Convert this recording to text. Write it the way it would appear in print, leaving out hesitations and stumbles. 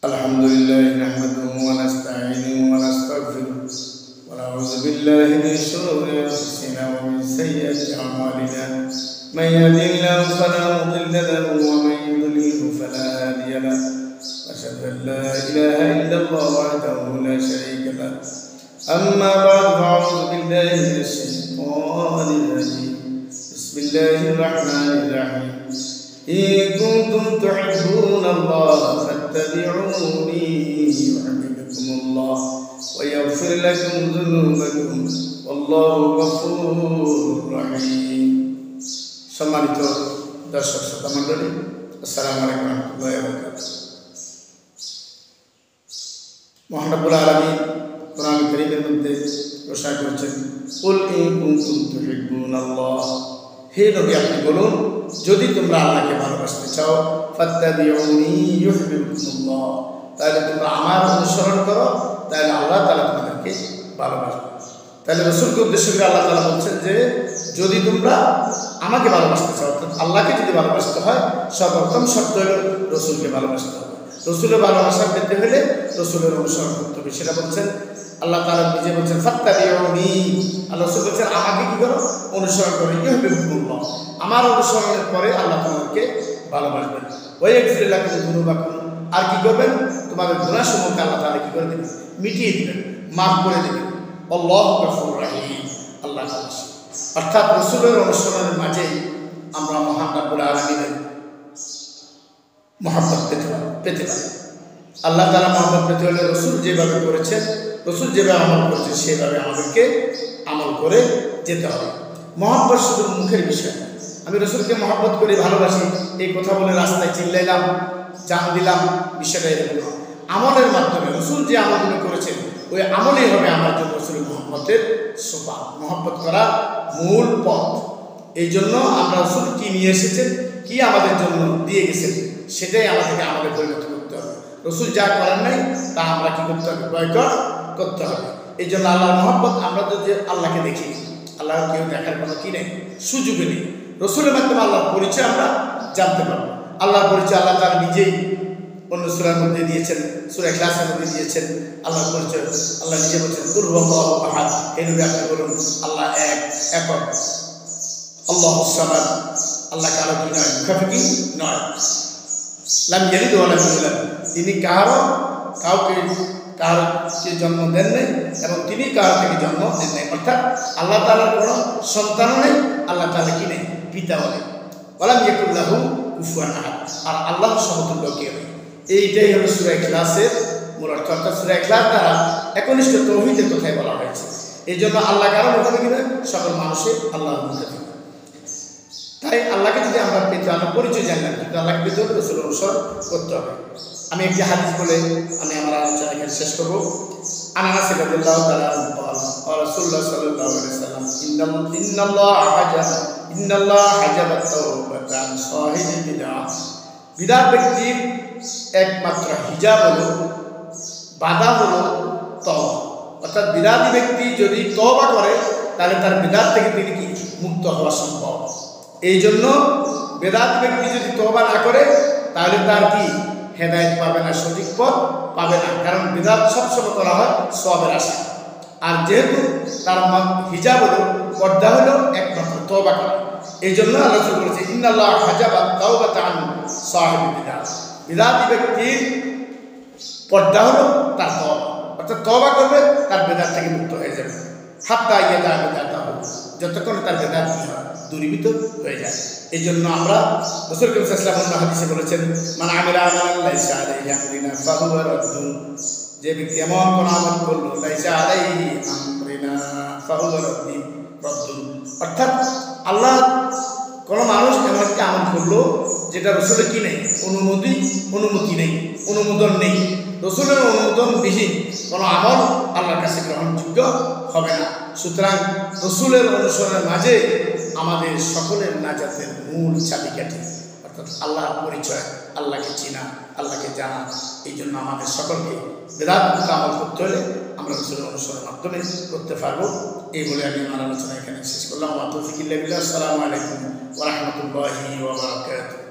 الحمدلله نحمده ونستعينه ونستغفره ونعوذ بالله من شرور أنفسنا ومن سيئات أعمالنا من يهده الله فلا مضل له ومن يضلل فلا هادي له أشهد أن لا إله إلا الله وحده لا شريك له أما بعد فأعوذ بالله من الشيطان الرجيم بسم الله الرحمن الرحيم إن كنتم تحبون الله فاتبعوني يحببكم الله ويغفر لكم ذنوبكم والله غفور رحيم সম্মানিত দর্শক শ্রোতা মণ্ডলী আসসালামু আলাইকুম ওয়া রাহমাতুল্লাহি ওয়া বারাকাতুহু মহান রব্বুল আলামিন কোরআন কারীমের মধ্যে ঘোষণা করেছেন কুল ইন কুনতুম তুহিব্বুনাল্লাহ হে নবী আপনি বলুন যদি তোমরা আল্লাহকে ভালোবাসতে চাও ফাত্তাবিউনি ইউহিব্বুকুমুল্লাহ তাহলে তোমরা আমার অনুসরণ করো তাহলে আল্লাহ তাআলা তোমাদেরকে ভালোবাসবে। তাহলে রাসূলকে উদ্দেশ্য করে আল্লাহ তাআলা বলছেন যে যদি তোমরা আমাকে ভালোবাসতে চাও অর্থাৎ আল্লাহকে যদি ভালোবাসতে হয় সর্বপ্রথম শর্ত হলো রাসূলকে ভালোবাসতে হবে। রাসূলের ভালোবাসা পেতে হলে রাসূলের অনুসরণ করতে হবে, সেটা বলছেন আল্লাহ তাআলা নিজে বলছেন ফাত্তাবিউনি। আল্লাহ রাসূল বলছেন আমাকে কি করো অনুসরণ করো, ইউহিব্বুকুমুল্লাহ আমার অনুসরণের পরে আল্লাহ তোমাদেরকে ভালোবাসবেন। ওয়ায়াগফির লাকুম যুনুবাকুম আর কি করবেন তোমাদের গুনাহসমূহকে আল্লাহ তাআলা কি করে দেবেন মিটিয়ে দিবেন, মাফ করে দেবেন। আল্লাহু গফুরুর রহিম আল্লাহ তাআলা। অর্থাৎ রাসূলের অনুসরণের মাঝে আমরা মহান রব্বুল আলামিনের মহব্বত পেতে পারি। আল্লাহ তাআলা মহব্বত পেতে হলে রাসূল যেভাবে করেছেন, রাসূল যেভাবে আমল করেছেন সেভাবে আমাদেরকে আমল করে যেতে হবে। মহব্বত শুধু মুখের বিষয় না। আমি রাসূলকে মহব্বত করি, ভালোবাসি এই কথা বলে রাস্তায় চিল্লাইলাম, জান দিলাম, বিষয়টা এরকম না। আমলের মাধ্যমে রাসূল যে আমলগুলো করেছেন ওই আমলই হবে আমার জন্য রাসূলের মহব্বতের সোপান, মহব্বত করার মূল পথ। এই জন্য আমরা রাসূল কি নিয়ে এসেছেন, কি আমাদের জন্য দিয়ে গেছেন সেটাই আমাদেরকে আমাদের পরিণত করতে হবে। রাসূল যা করেন নাই তা আমরা কি করতে হবে, বয়কট করতে হবে। এই জন্য আল্লাহর মহব্বত আমরা যদি আল্লাহকে দেখি, আল্লাহর কেউ দেখার কোনো কি নেই, সুযোগ নেই। রাসূলের মাধ্যমে আল্লাহর পরিচয় আমরা জানতে পারবো। আল্লাহর পরিচয় আল্লাহ তাআলা নিজেই অন্য সূরার মধ্যে দিয়েছেন, সূরা ইখলাসের মধ্যে দিয়েছেন। আল্লাহর পরিচয় আল্লাহ নিজে বলছেন কুল হুয়াল্লাহু আহাদ। এই নবী আপনি বলুন আল্লাহ এক, একক, আল্লাহুস সামাদ, আল্লাহ কারো কি নয়, মুখাফিকি নয়। লাম ইয়ালিদ ওয়া লাম ইউলাদ, তিনি কাউকে জন্ম দেন নাই এবং তিনি কারো থেকে জন্ম দেন নাই। অর্থাৎ আল্লাহ তাআলার কোনো সন্তানও নেই, আল্লাহ তাআলা কি নেই, পিতাও নেই। ওয়ালাম ইয়াকুল লাহু কুফুয়ান আহাদ, আর আল্লাহর সমতুল্য কেউ নেই। এইটাই হলো সূরা ইখলাসের মূল অর্থ। অর্থাৎ সূরা ইখলাস দ্বারা একনিষ্ঠ তাওহীদের কথাই বলা হয়েছে। এই জন্য আল্লাহ কারো মুখে থেকে নয়, সকল মানুষের আল্লাহর মুখে থেকে। তাই আল্লাহকে যদি আমরা পেতে, আমরা পরিচয় জানলাম, কিন্তু আল্লাহকে পেতে হলে রাসূলের অনুসরণ করতে হবে। আমি একটি হাদিস বলে আমি আমার আলোচনা এখানে শেষ করবো। আনাস রাদিয়াল্লাহু তাআলা আনহু قال قال رسول الله صلى الله عليه وسلم إن الله حجب التوبة عن صاحب البدعة। বিদআত ব্যক্তির একমাত্র হিজাব হলো, বাধা হলো তওবা। অর্থাৎ বিদআতি ব্যক্তি যদি তওবা করে তাহলে তার বিদআত থেকে তিনি কি মুক্ত হওয়া সম্ভব। এই জন্য বিদআতি ব্যক্তি যদি তওবা না করে তাহলে তার কি হেদায়েত পাবে না, সঠিক পথ পাবে না। কারণ বিদআত সবসময় করা হয় সওয়াবের আশা। আর যেহেতু তার হিজাব হলো, পর্দা হলো একমাত্র তওবা করা। এই জন্য আল্লাহ রাসূল বলেছেন ইন্নাল্লাহ হাজাবা তাওবাতা আন সাহিবিল বিদআত। বিদআতি ব্যক্তির পর্দা হলো তার তওবা, অর্থাৎ তওবা করবে তার বিদআত থেকে মুক্ত হয়ে যাবে। হাত্তা ইয়াদা বিদআতাহু, যতক্ষণ তার বিদআত দূরীভূত হয়ে যায়। এই জন্য আমরা রাসূল সাল্লাল্লাহু আলাইহি ওয়াসাল্লাম হাদিসে বলেছেন মান আমিলা আমালান লাইসা আলাইহি আমরুনা ফাহুয়া রাদ্দুন। যে ব্যক্তি এমন কোন আমল করলো লাইসা আলাইহি আমরুনা ফাহুয়া রাদ্দুন, অর্থাৎ আল্লাহ কোন মানুষ এমন একটা আমল করলো যেটা রাসূলের কি নেই, অনুমতি নেই, অনুমোদন নেই। রাসূলের অনুমোদন বিহীন কোনো আমল আল্লাহর কাছে গ্রহণযোগ্য হবে না। সুতরাং রাসূলের অনুসরণের মাঝে আমাদের সকলের নাজাতের মূল চাবিকাঠি, অর্থাৎ আল্লাহর পরিচয়, আল্লাহকে চেনা, আল্লাহকে জানা। এই জন্য আমাদের সকলকে বিদআত আমল করতে হলে আমরা রাসূলের অনুসরণের মাধ্যমে করতে পারবো। এই বলে আমি আমার আলোচনা এখানে শেষ করলাম। ওয়া তাওফিক ইল্লা বিল্লাহ। আসসালামু আলাইকুম ওয়া রাহমাতুল্লাহি ওয়া বারাকাতুহু।